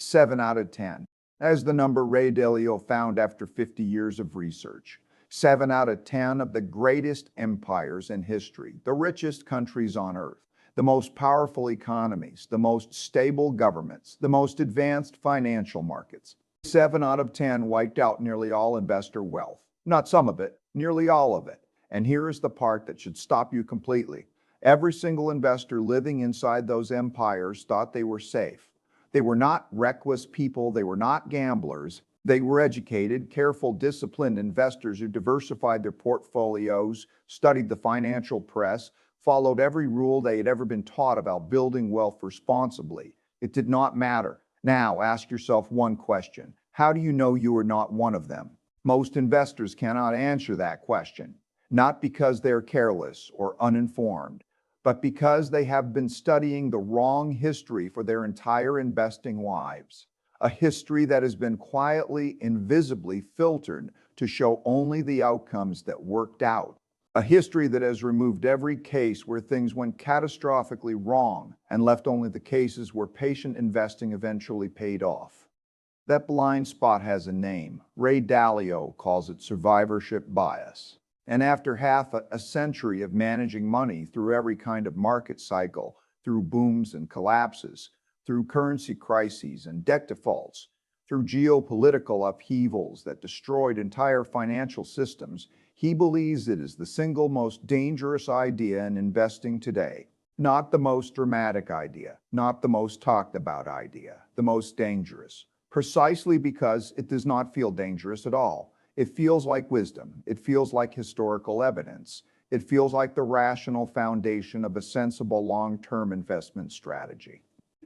7 out of 10. That is the number Ray Dalio found after 50 years of research. 7 out of 10 of the greatest empires in history, the richest countries on earth, the most powerful economies, the most stable governments, the most advanced financial markets. 7 out of 10 wiped out nearly all investor wealth. Not some of it, nearly all of it. And here is the part that should stop you completely. Every single investor living inside those empires thought they were safe. They were not reckless people. They were not gamblers. They were educated, careful, disciplined investors who diversified their portfolios, studied the financial press, followed every rule they had ever been taught about building wealth responsibly. It did not matter. Now, ask yourself one question. How do you know you are not one of them? Most investors cannot answer that question, not because they're careless or uninformed, but because they have been studying the wrong history for their entire investing lives. A history that has been quietly, invisibly filtered to show only the outcomes that worked out. A history that has removed every case where things went catastrophically wrong and left only the cases where patient investing eventually paid off. That blind spot has a name. Ray Dalio calls it survivorship bias. And after half a century of managing money through every kind of market cycle, through booms and collapses, through currency crises and debt defaults, through geopolitical upheavals that destroyed entire financial systems, he believes it is the single most dangerous idea in investing today. Not the most dramatic idea, not the most talked about idea, the most dangerous. Precisely because it does not feel dangerous at all. It feels like wisdom. It feels like historical evidence. It feels like the rational foundation of a sensible long-term investment strategy.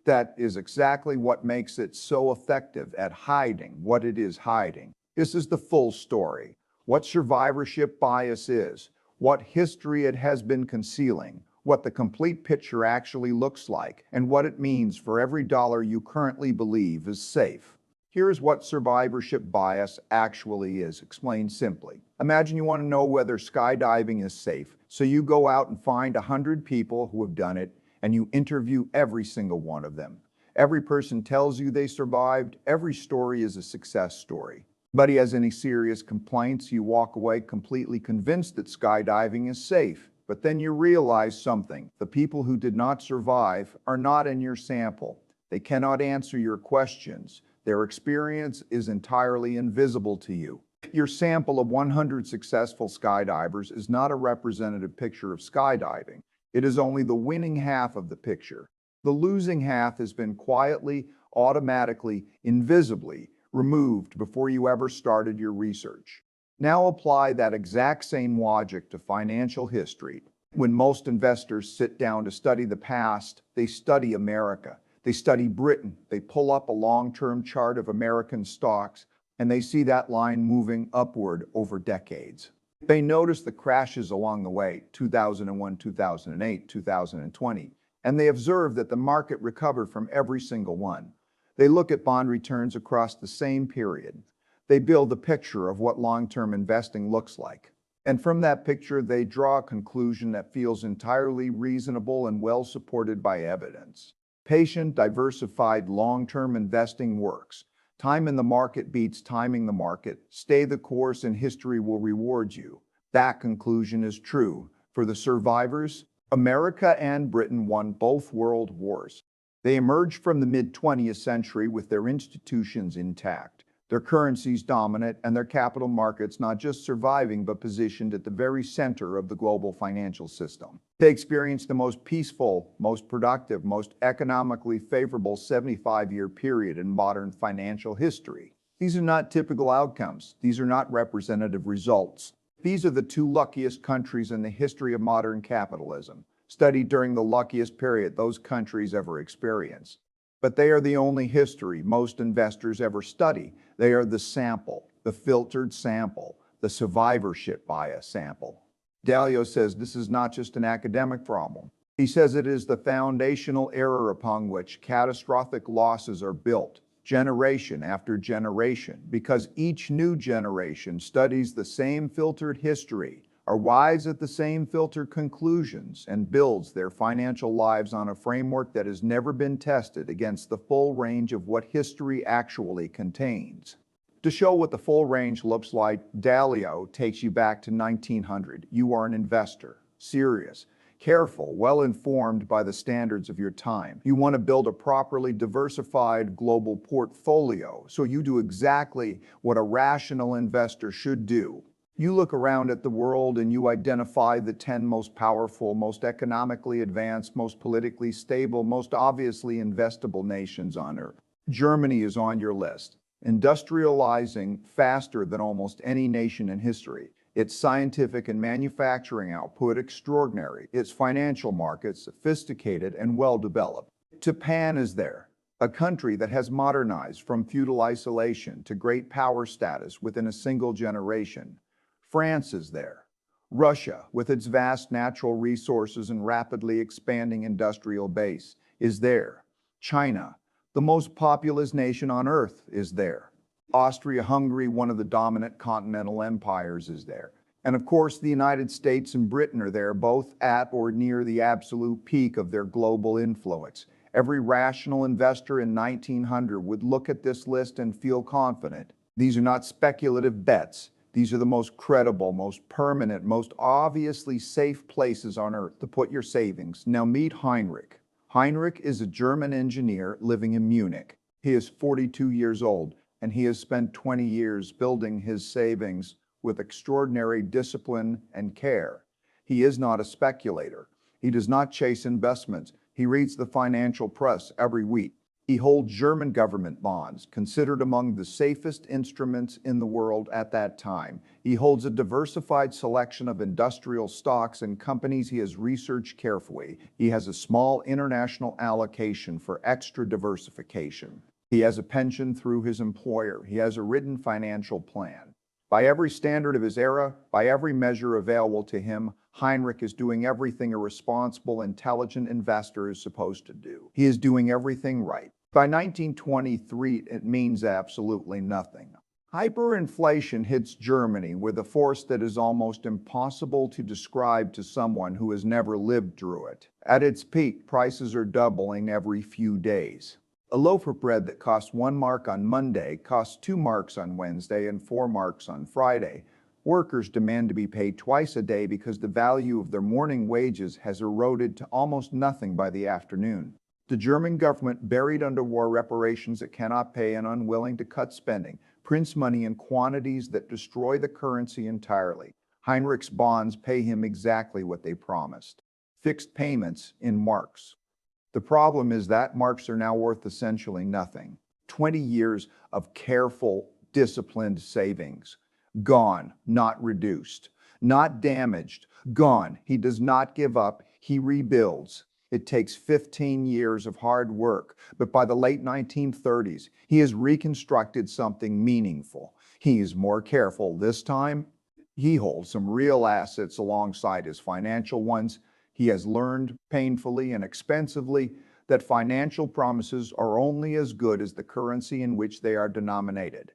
That is exactly what makes it so effective at hiding what it is hiding. This is the full story. What survivorship bias is, what history it has been concealing, what the complete picture actually looks like, and what it means for every dollar you currently believe is safe. Here's what survivorship bias actually is, explained simply. Imagine you want to know whether skydiving is safe, so you go out and find 100 people who have done it, and you interview every single one of them. Every person tells you they survived. Every story is a success story. But he has any serious complaints, you walk away completely convinced that skydiving is safe. But then you realize something. The people who did not survive are not in your sample. They cannot answer your questions. Their experience is entirely invisible to you. Your sample of 100 successful skydivers is not a representative picture of skydiving. It is only the winning half of the picture. The losing half has been quietly, automatically, invisibly removed before you ever started your research. Now apply that exact same logic to financial history. When most investors sit down to study the past, they study America. They study Britain. They pull up a long-term chart of American stocks, and they see that line moving upward over decades. They notice the crashes along the way, 2001, 2008, 2020, and they observe that the market recovered from every single one. They look at bond returns across the same period. They build a picture of what long-term investing looks like. And from that picture, they draw a conclusion that feels entirely reasonable and well supported by evidence. Patient, diversified, long-term investing works. Time in the market beats timing the market. Stay the course and history will reward you. That conclusion is true. For the survivors, America and Britain won both world wars. They emerged from the mid-20th century with their institutions intact, their currencies dominant, and their capital markets not just surviving but positioned at the very center of the global financial system. They experienced the most peaceful, most productive, most economically favorable 75-year period in modern financial history. These are not typical outcomes. These are not representative results. These are the two luckiest countries in the history of modern capitalism, studied during the luckiest period those countries ever experienced. But they are the only history most investors ever study. They are the sample, the filtered sample, the survivorship bias sample. Dalio says this is not just an academic problem. He says it is the foundational error upon which catastrophic losses are built, generation after generation, because each new generation studies the same filtered history, arrives at the same filtered conclusions and builds their financial lives on a framework that has never been tested against the full range of what history actually contains. To show what the full range looks like, Dalio takes you back to 1900. You are an investor, serious, careful, well-informed by the standards of your time. You want to build a properly diversified global portfolio, so you do exactly what a rational investor should do. You look around at the world and you identify the 10 most powerful, most economically advanced, most politically stable, most obviously investable nations on Earth. Germany is on your list, industrializing faster than almost any nation in history. Its scientific and manufacturing output extraordinary, its financial markets sophisticated and well-developed. Japan is there, a country that has modernized from feudal isolation to great power status within a single generation. France is there. Russia, with its vast natural resources and rapidly expanding industrial base, is there. China, the most populous nation on Earth, is there. Austria-Hungary, one of the dominant continental empires, is there. And of course, the United States and Britain are there, both at or near the absolute peak of their global influence. Every rational investor in 1900 would look at this list and feel confident. These are not speculative bets. These are the most credible, most permanent, most obviously safe places on Earth to put your savings. Now meet Heinrich. Heinrich is a German engineer living in Munich. He is 42 years old, and he has spent 20 years building his savings with extraordinary discipline and care. He is not a speculator. He does not chase investments. He reads the financial press every week. He holds German government bonds, considered among the safest instruments in the world at that time. He holds a diversified selection of industrial stocks and companies he has researched carefully. He has a small international allocation for extra diversification. He has a pension through his employer. He has a written financial plan. By every standard of his era, by every measure available to him, Heinrich is doing everything a responsible, intelligent investor is supposed to do. He is doing everything right. By 1923, it means absolutely nothing. Hyperinflation hits Germany with a force that is almost impossible to describe to someone who has never lived through it. At its peak, prices are doubling every few days. A loaf of bread that costs 1 mark on Monday costs 2 marks on Wednesday and 4 marks on Friday. Workers demand to be paid twice a day because the value of their morning wages has eroded to almost nothing by the afternoon. The German government, buried under war reparations it cannot pay and unwilling to cut spending, prints money in quantities that destroy the currency entirely. Heinrich's bonds pay him exactly what they promised: fixed payments in marks. The problem is that marks are now worth essentially nothing. 20 years of careful, disciplined savings. Gone, not reduced. Not damaged. Gone. He does not give up. He rebuilds. It takes 15 years of hard work, but by the late 1930s, he has reconstructed something meaningful. He is more careful this time. He holds some real assets alongside his financial ones. He has learned painfully and expensively that financial promises are only as good as the currency in which they are denominated.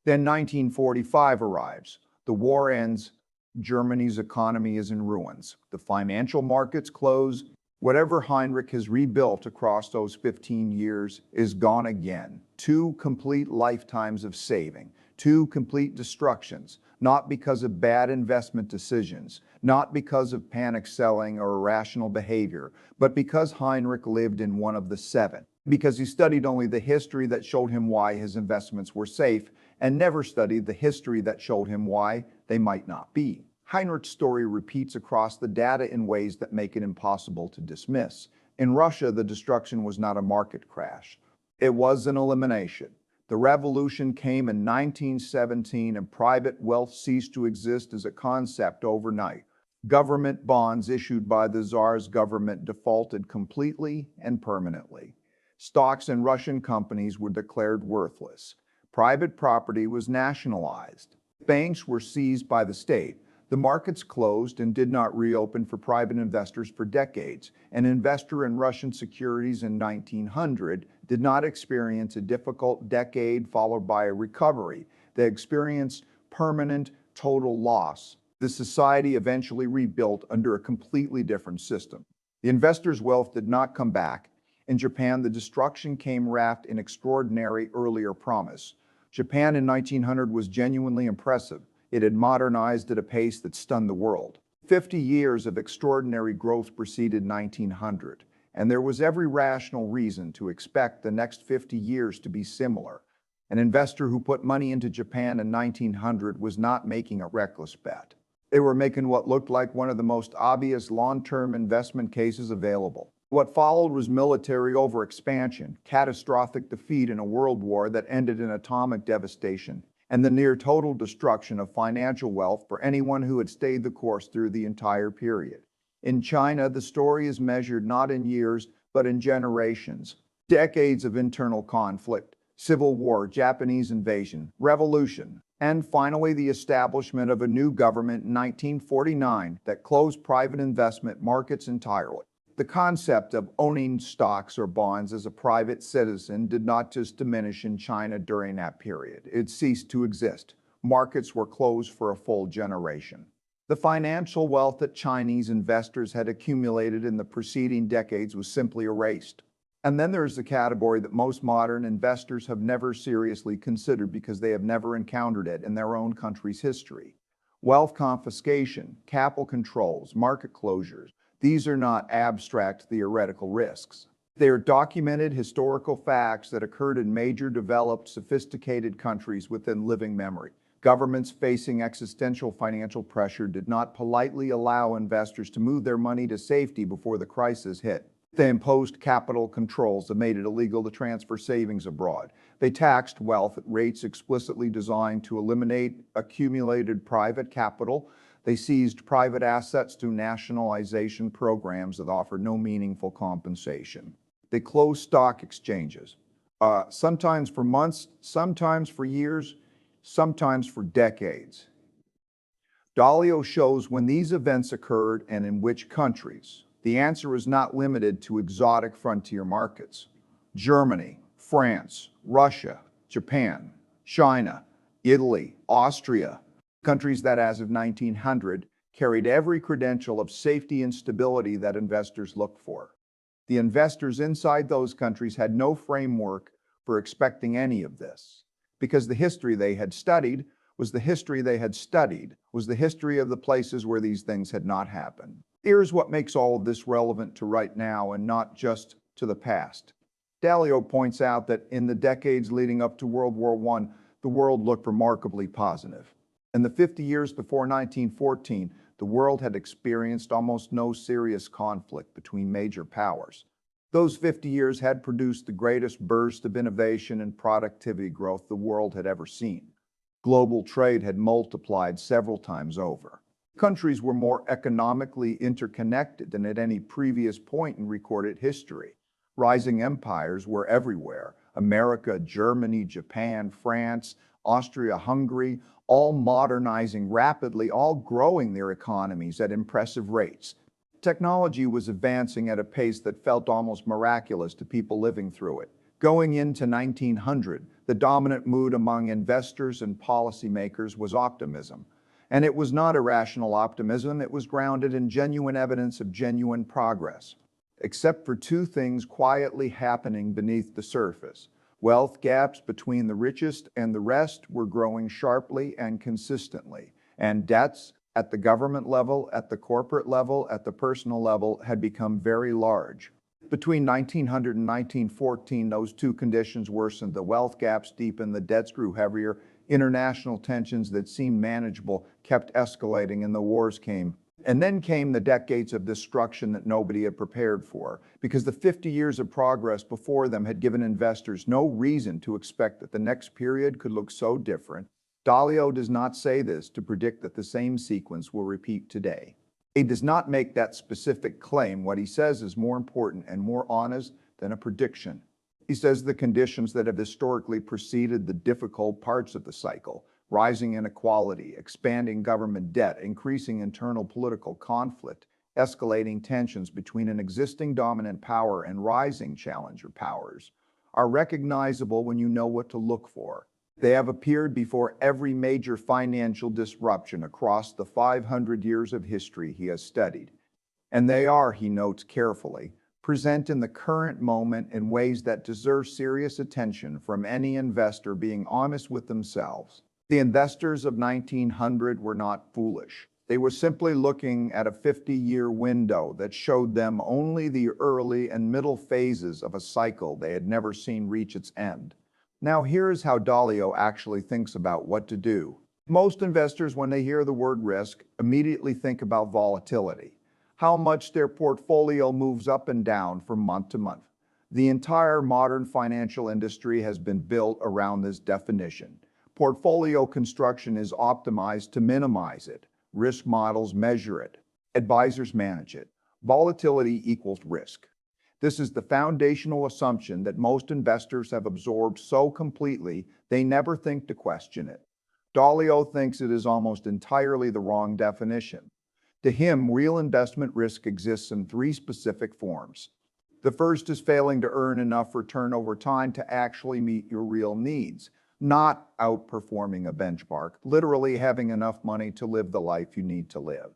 Then 1945 arrives. The war ends. Germany's economy is in ruins. The financial markets close. Whatever Heinrich has rebuilt across those 15 years is gone again. 2 complete lifetimes of saving, 2 complete destructions, not because of bad investment decisions, not because of panic selling or irrational behavior, but because Heinrich lived in one of the 7. Because he studied only the history that showed him why his investments were safe and never studied the history that showed him why they might not be. Heinrich's story repeats across the data in ways that make it impossible to dismiss. In Russia, the destruction was not a market crash. It was an elimination. The revolution came in 1917 and private wealth ceased to exist as a concept overnight. Government bonds issued by the Tsar's government defaulted completely and permanently. Stocks in Russian companies were declared worthless. Private property was nationalized. Banks were seized by the state. The markets closed and did not reopen for private investors for decades. An investor in Russian securities in 1900 did not experience a difficult decade followed by a recovery. They experienced permanent total loss. The society eventually rebuilt under a completely different system. The investors' wealth did not come back. In Japan, the destruction came wrapped in extraordinary earlier promise. Japan in 1900 was genuinely impressive. It had modernized at a pace that stunned the world. 50 years of extraordinary growth preceded 1900, and there was every rational reason to expect the next 50 years to be similar. An investor who put money into Japan in 1900 was not making a reckless bet. They were making what looked like one of the most obvious long-term investment cases available. What followed was military overexpansion, catastrophic defeat in a world war that ended in atomic devastation, and the near total destruction of financial wealth for anyone who had stayed the course through the entire period. In China, the story is measured not in years, but in generations. Decades of internal conflict, civil war, Japanese invasion, revolution, and finally the establishment of a new government in 1949 that closed private investment markets entirely. The concept of owning stocks or bonds as a private citizen did not just diminish in China during that period. It ceased to exist. Markets were closed for a full generation. The financial wealth that Chinese investors had accumulated in the preceding decades was simply erased. And then there's the category that most modern investors have never seriously considered because they have never encountered it in their own country's history. Wealth confiscation, capital controls, market closures. These are not abstract theoretical risks. They are documented historical facts that occurred in major developed, sophisticated countries within living memory. Governments facing existential financial pressure did not politely allow investors to move their money to safety before the crisis hit. They imposed capital controls that made it illegal to transfer savings abroad. They taxed wealth at rates explicitly designed to eliminate accumulated private capital. They seized private assets through nationalization programs that offered no meaningful compensation. They closed stock exchanges, sometimes for months, sometimes for years, sometimes for decades. Dalio shows when these events occurred and in which countries. The answer is not limited to exotic frontier markets. Germany, France, Russia, Japan, China, Italy, Austria, countries that as of 1900 carried every credential of safety and stability that investors look for. The investors inside those countries had no framework for expecting any of this, because the history they had studied was the history they had studied, was the history of the places where these things had not happened. Here's what makes all of this relevant to right now and not just to the past. Dalio points out that in the decades leading up to World War I, the world looked remarkably positive. In the 50 years before 1914, the world had experienced almost no serious conflict between major powers. Those 50 years had produced the greatest burst of innovation and productivity growth the world had ever seen. Global trade had multiplied several times over. Countries were more economically interconnected than at any previous point in recorded history. Rising empires were everywhere. America, Germany, Japan, France, Austria, Hungary, all modernizing rapidly, all growing their economies at impressive rates. Technology was advancing at a pace that felt almost miraculous to people living through it. Going into 1900, the dominant mood among investors and policymakers was optimism. And it was not irrational optimism, it was grounded in genuine evidence of genuine progress. Except for two things quietly happening beneath the surface. Wealth gaps between the richest and the rest were growing sharply and consistently, and debts at the government level, at the corporate level, at the personal level had become very large. Between 1900 and 1914, those two conditions worsened. The wealth gaps deepened, the debts grew heavier, international tensions that seemed manageable kept escalating, and the wars came. And then came the decades of destruction that nobody had prepared for, because the 50 years of progress before them had given investors no reason to expect that the next period could look so different. Dalio does not say this to predict that the same sequence will repeat today. He does not make that specific claim. What he says is more important and more honest than a prediction. He says the conditions that have historically preceded the difficult parts of the cycle, rising inequality, expanding government debt, increasing internal political conflict, escalating tensions between an existing dominant power and rising challenger powers, are recognizable when you know what to look for. They have appeared before every major financial disruption across the 500 years of history he has studied. And they are, he notes carefully, present in the current moment in ways that deserve serious attention from any investor being honest with themselves. The investors of 1900 were not foolish. They were simply looking at a 50-year window that showed them only the early and middle phases of a cycle they had never seen reach its end. Now here's how Dalio actually thinks about what to do. Most investors, when they hear the word risk, immediately think about volatility, how much their portfolio moves up and down from month to month. The entire modern financial industry has been built around this definition. Portfolio construction is optimized to minimize it. Risk models measure it. Advisors manage it. Volatility equals risk. This is the foundational assumption that most investors have absorbed so completely they never think to question it. Dalio thinks it is almost entirely the wrong definition. To him, real investment risk exists in three specific forms. The first is failing to earn enough return over time to actually meet your real needs, not outperforming a benchmark, literally having enough money to live the life you need to live.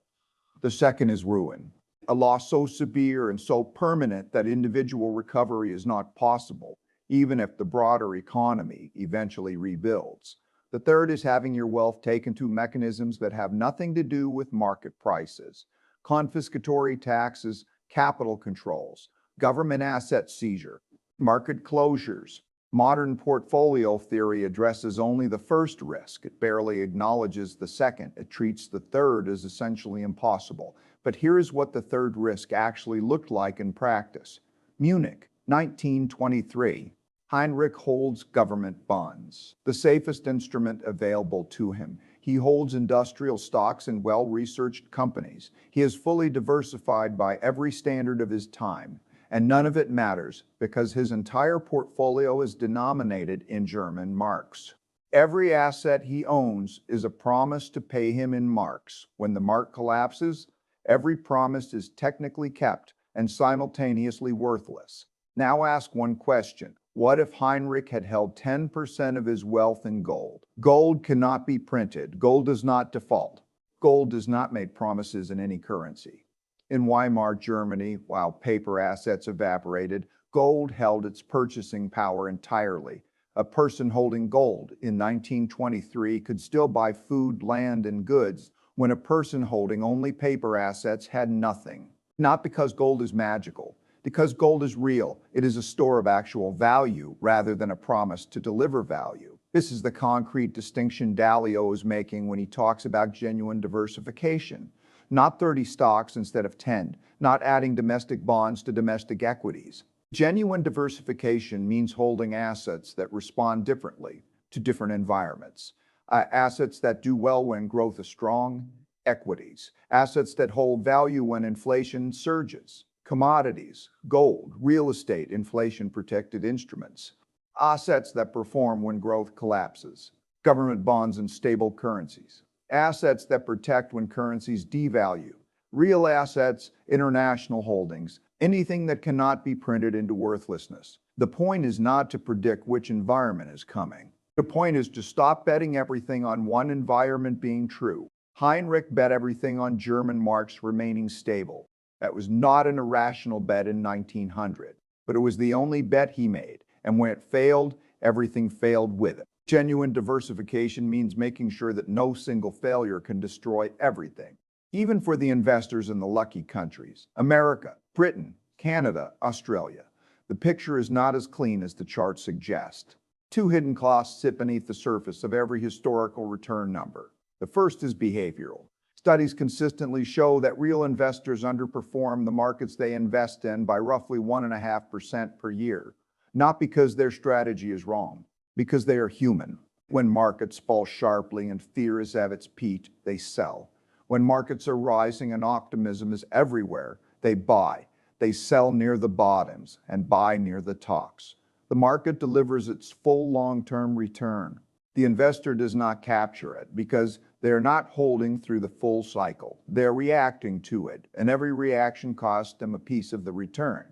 The second is ruin, a loss so severe and so permanent that individual recovery is not possible, even if the broader economy eventually rebuilds. The third is having your wealth taken to mechanisms that have nothing to do with market prices, confiscatory taxes, capital controls, government asset seizure, market closures. Modern portfolio theory addresses only the first risk. It barely acknowledges the second. It treats the third as essentially impossible. But here's what the third risk actually looked like in practice. Munich, 1923. Heinrich holds government bonds, the safest instrument available to him. He holds industrial stocks in well-researched companies. He is fully diversified by every standard of his time, and none of it matters because his entire portfolio is denominated in German marks. Every asset he owns is a promise to pay him in marks. When the mark collapses, every promise is technically kept and simultaneously worthless. Now ask one question. What if Heinrich had held 10% of his wealth in gold? Gold cannot be printed. Gold does not default. Gold does not make promises in any currency. In Weimar Germany, while paper assets evaporated, gold held its purchasing power entirely. A person holding gold in 1923 could still buy food, land, and goods when a person holding only paper assets had nothing. Not because gold is magical, because gold is real. It is a store of actual value rather than a promise to deliver value. This is the concrete distinction Dalio is making when he talks about genuine diversification. Not 30 stocks instead of 10, not adding domestic bonds to domestic equities. Genuine diversification means holding assets that respond differently to different environments. Assets that do well when growth is strong, equities. Assets that hold value when inflation surges. Commodities, gold, real estate, inflation-protected instruments. Assets that perform when growth collapses. Government bonds and stable currencies. Assets that protect when currencies devalue. Real assets, international holdings, anything that cannot be printed into worthlessness. The point is not to predict which environment is coming. The point is to stop betting everything on one environment being true. Heinrich bet everything on German marks remaining stable. That was not an irrational bet in 1900, but it was the only bet he made. And when it failed, everything failed with it. Genuine diversification means making sure that no single failure can destroy everything. Even for the investors in the lucky countries, America, Britain, Canada, Australia, the picture is not as clean as the charts suggest. Two hidden costs sit beneath the surface of every historical return number. The first is behavioral. Studies consistently show that real investors underperform the markets they invest in by roughly 1.5% per year, not because their strategy is wrong, because they are human. When markets fall sharply and fear is at its peak, they sell. When markets are rising and optimism is everywhere, they buy. They sell near the bottoms and buy near the tops. The market delivers its full long-term return. The investor does not capture it because they're not holding through the full cycle. They're reacting to it, and every reaction costs them a piece of the return.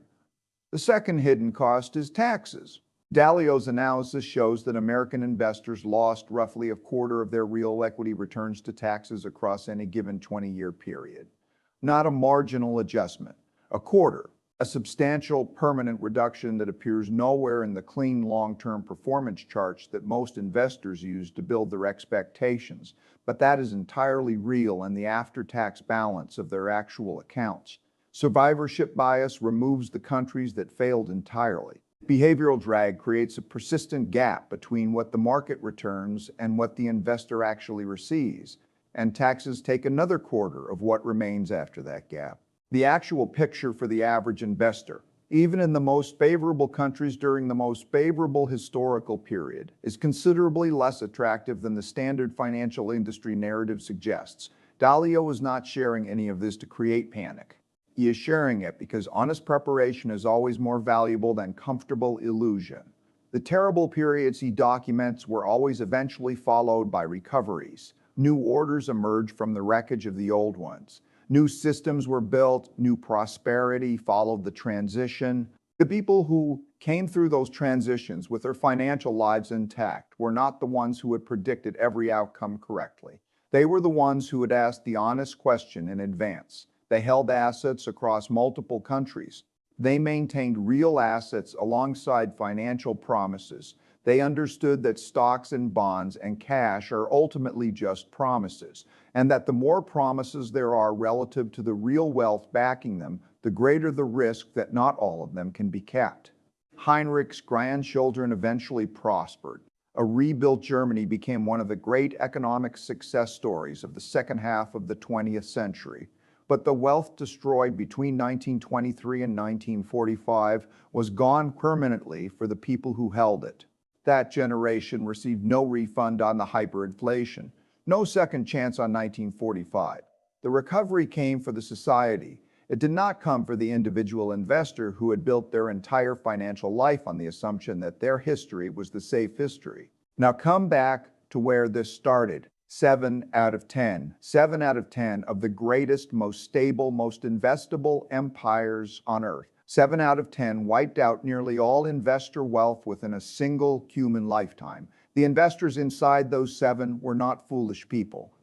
The second hidden cost is taxes. Dalio's analysis shows that American investors lost roughly a quarter of their real equity returns to taxes across any given 20-year period. Not a marginal adjustment, a quarter, a substantial permanent reduction that appears nowhere in the clean long-term performance charts that most investors use to build their expectations, but that is entirely real in the after-tax balance of their actual accounts. Survivorship bias removes the countries that failed entirely. Behavioral drag creates a persistent gap between what the market returns and what the investor actually receives, and taxes take another quarter of what remains after that gap. The actual picture for the average investor, even in the most favorable countries during the most favorable historical period, is considerably less attractive than the standard financial industry narrative suggests. Dalio is not sharing any of this to create panic. He is sharing it because honest preparation is always more valuable than comfortable illusion. The terrible periods he documents were always eventually followed by recoveries. New orders emerged from the wreckage of the old ones. New systems were built, new prosperity followed the transition. The people who came through those transitions with their financial lives intact were not the ones who had predicted every outcome correctly. They were the ones who had asked the honest question in advance. They held assets across multiple countries. They maintained real assets alongside financial promises. They understood that stocks and bonds and cash are ultimately just promises, and that the more promises there are relative to the real wealth backing them, the greater the risk that not all of them can be kept. Heinrich's grandchildren eventually prospered. A rebuilt Germany became one of the great economic success stories of the second half of the 20th century. But the wealth destroyed between 1923 and 1945 was gone permanently for the people who held it. That generation received no refund on the hyperinflation, no second chance on 1945. The recovery came for the society. It did not come for the individual investor who had built their entire financial life on the assumption that their history was the safe history. Now come back to where this started. 7 out of 10. 7 out of 10 of the greatest, most stable, most investable empires on earth. 7 out of 10 wiped out nearly all investor wealth within a single human lifetime. The investors inside those 7 were not foolish people.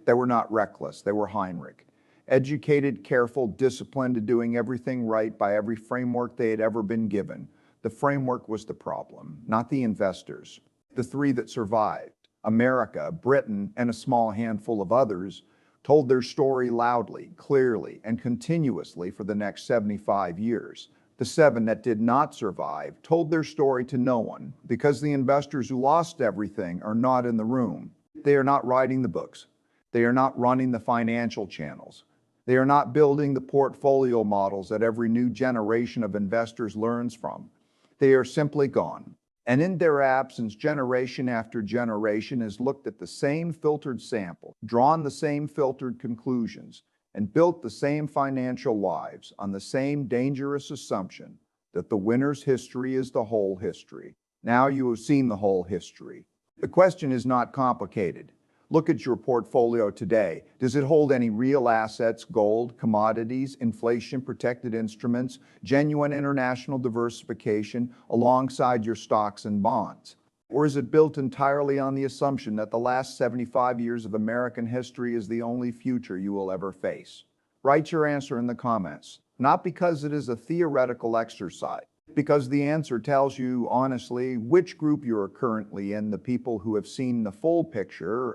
They were not reckless. They were Heinrich. Educated, careful, disciplined, and doing everything right by every framework they had ever been given. The framework was the problem, not the investors. The 3 that survived, America, Britain, and a small handful of others, told their story loudly, clearly, and continuously for the next 75 years. The 7 that did not survive told their story to no one because the investors who lost everything are not in the room. They are not writing the books. They are not running the financial channels. They are not building the portfolio models that every new generation of investors learns from. They are simply gone. And in their absence, generation after generation has looked at the same filtered sample, drawn the same filtered conclusions, and built the same financial lives on the same dangerous assumption that the winner's history is the whole history. Now you have seen the whole history. The question is not complicated. Look at your portfolio today. Does it hold any real assets, gold, commodities, inflation-protected instruments, genuine international diversification alongside your stocks and bonds? Or is it built entirely on the assumption that the last 75 years of American history is the only future you will ever face? Write your answer in the comments, not because it is a theoretical exercise, because the answer tells you honestly which group you are currently in, the people who have seen the full picture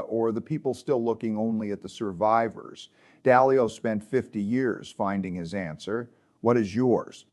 or the people still looking only at the survivors. Dalio spent 50 years finding his answer. What is yours?